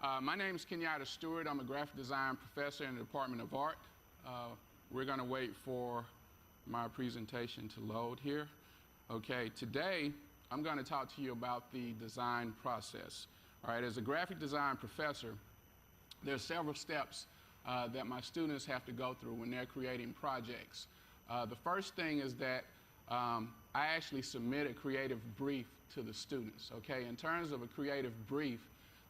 My name is Kenyatta Stewart. I'm a graphic design professor in the Department of Art. We're going to wait for my presentation to load here. Okay, today I'm going to talk to you about the design process. All right, as a graphic design professor, there's several steps that my students have to go through when they're creating projects. The first thing is that I actually submit a creative brief to the students. Okay, in terms of a creative brief,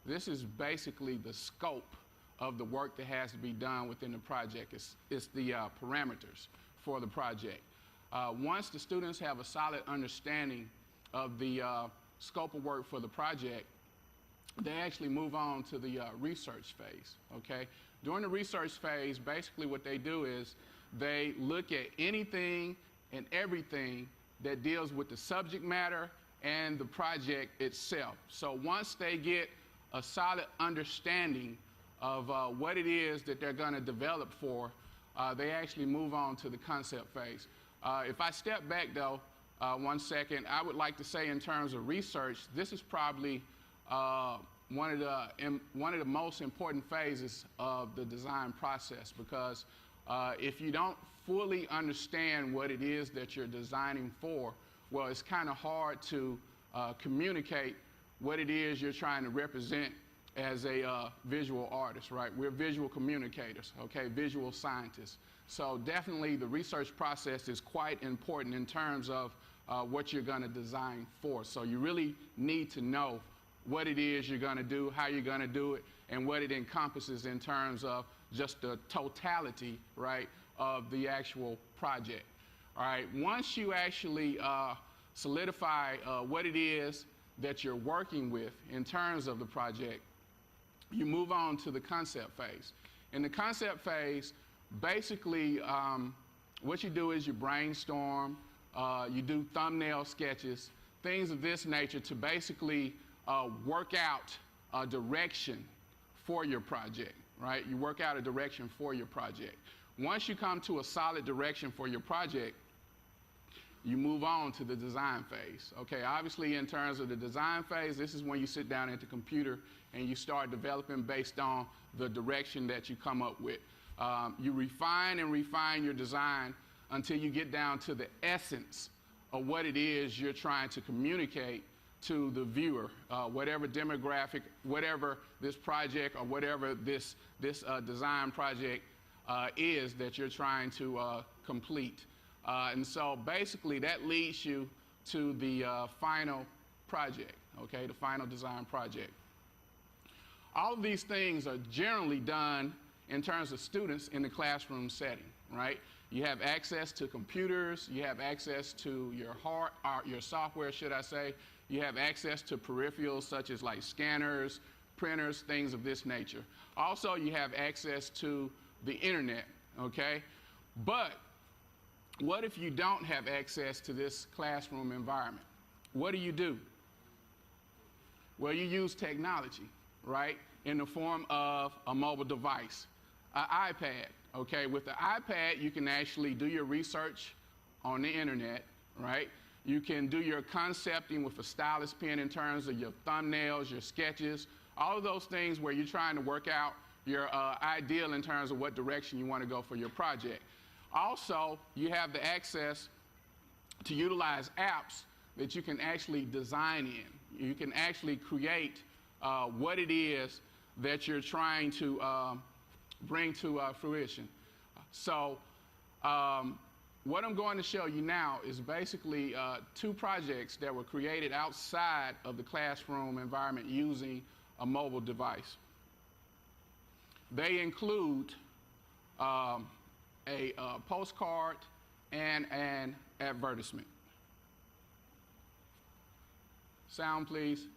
this is basically the scope of the work that has to be done within the project. It's the parameters for the project. Once the students have a solid understanding of the scope of work for the project, they actually move on to the research phase. Okay? During the research phase, basically what they do is they look at anything and everything that deals with the subject matter and the project itself. So once they get a solid understanding of what it is that they're going to develop for, they actually move on to the concept phase. If I step back though, 1 second, I would like to say in terms of research, this is probably one of the most important phases of the design process, because if you don't fully understand what it is that you're designing for, well, it's kind of hard to communicate what it is you're trying to represent as a visual artist, right? We're visual communicators, okay, visual scientists. So definitely the research process is quite important in terms of what you're going to design for. So you really need to know what it is you're going to do, how you're going to do it, and what it encompasses in terms of just the totality, right, of the actual project. All right, once you actually solidify what it is that you're working with in terms of the project, you move on to the concept phase. In the concept phase, basically what you do is you brainstorm, you do thumbnail sketches, things of this nature to basically work out a direction for your project, right? You work out a direction for your project. Once you come to a solid direction for your project, you move on to the design phase. Okay, obviously in terms of the design phase, this is when you sit down at the computer and you start developing based on the direction that you come up with. You refine and refine your design until you get down to the essence of what it is you're trying to communicate to the viewer, whatever demographic, whatever this project or whatever this design project is that you're trying to complete. And so basically that leads you to the final project, okay, the final design project. All of these things are generally done in terms of students in the classroom setting, right? You have access to computers, you have access to your software, should I say. You have access to peripherals such as like scanners, printers, things of this nature. Also, you have access to the internet, okay? But what if you don't have access to this classroom environment? What do? Well, you use technology, right? In the form of a mobile device, an iPad, okay? With the iPad, you can actually do your research on the internet, right? You can do your concepting with a stylus pen in terms of your thumbnails, your sketches, all of those things where you're trying to work out your ideal in terms of what direction you want to go for your project. Also, you have the access to utilize apps that you can actually design in. You can actually create what it is that you're trying to bring to fruition. So what I'm going to show you now is basically 2 projects that were created outside of the classroom environment using a mobile device. They include a postcard and an advertisement. Sound, please.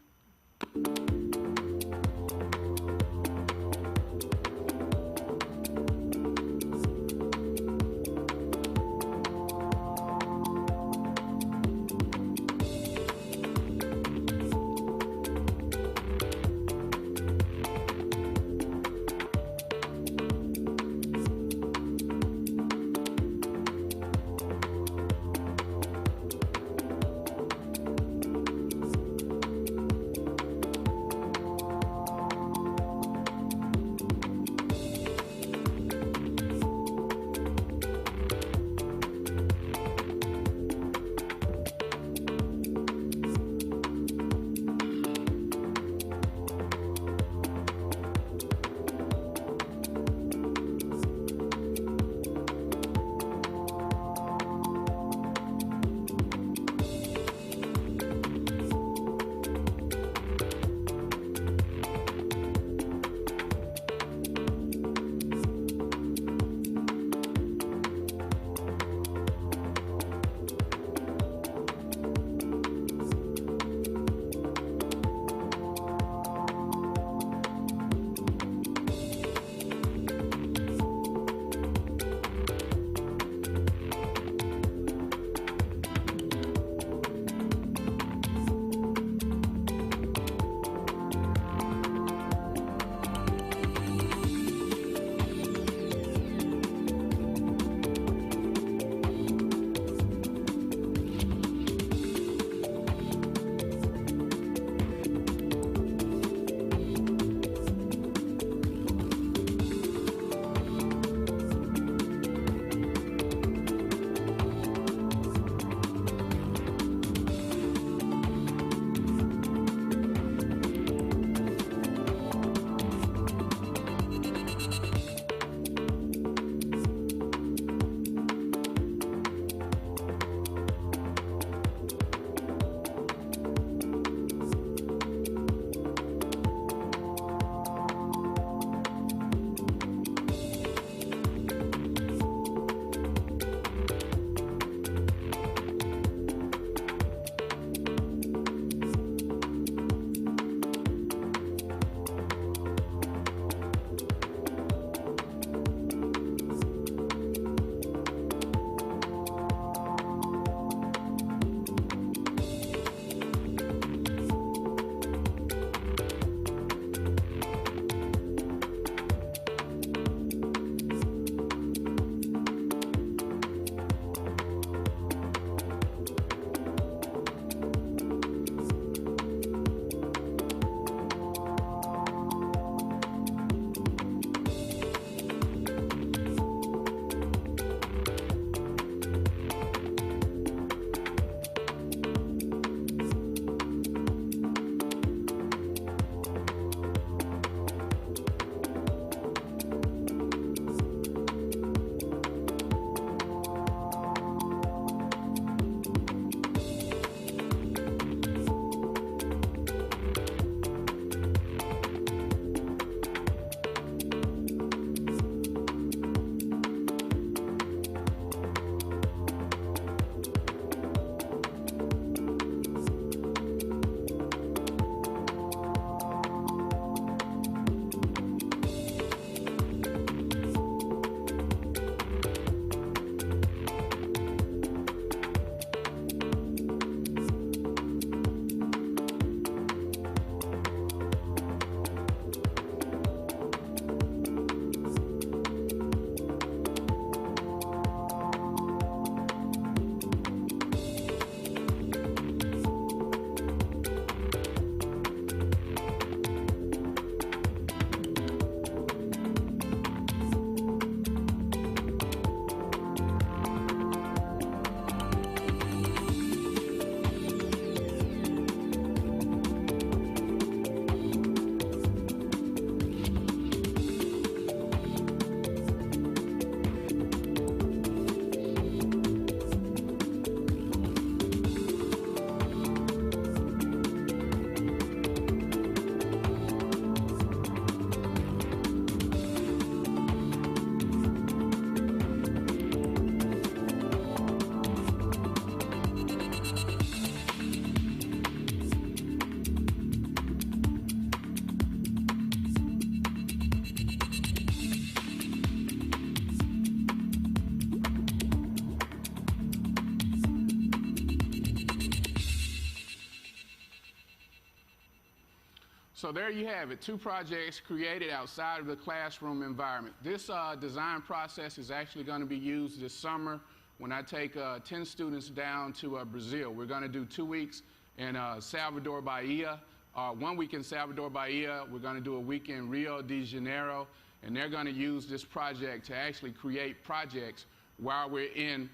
So there you have it, 2 projects created outside of the classroom environment. This design process is actually going to be used this summer when I take 10 students down to Brazil. We're going to do 2 weeks in Salvador Bahia, 1 week in Salvador Bahia. We're going to do a week in Rio de Janeiro, and they're going to use this project to actually create projects while we're in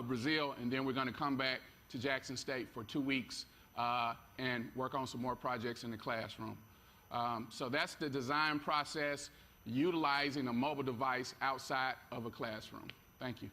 Brazil, and then we're going to come back to Jackson State for 2 weeks and work on some more projects in the classroom. So that's the design process, utilizing a mobile device outside of a classroom. Thank you.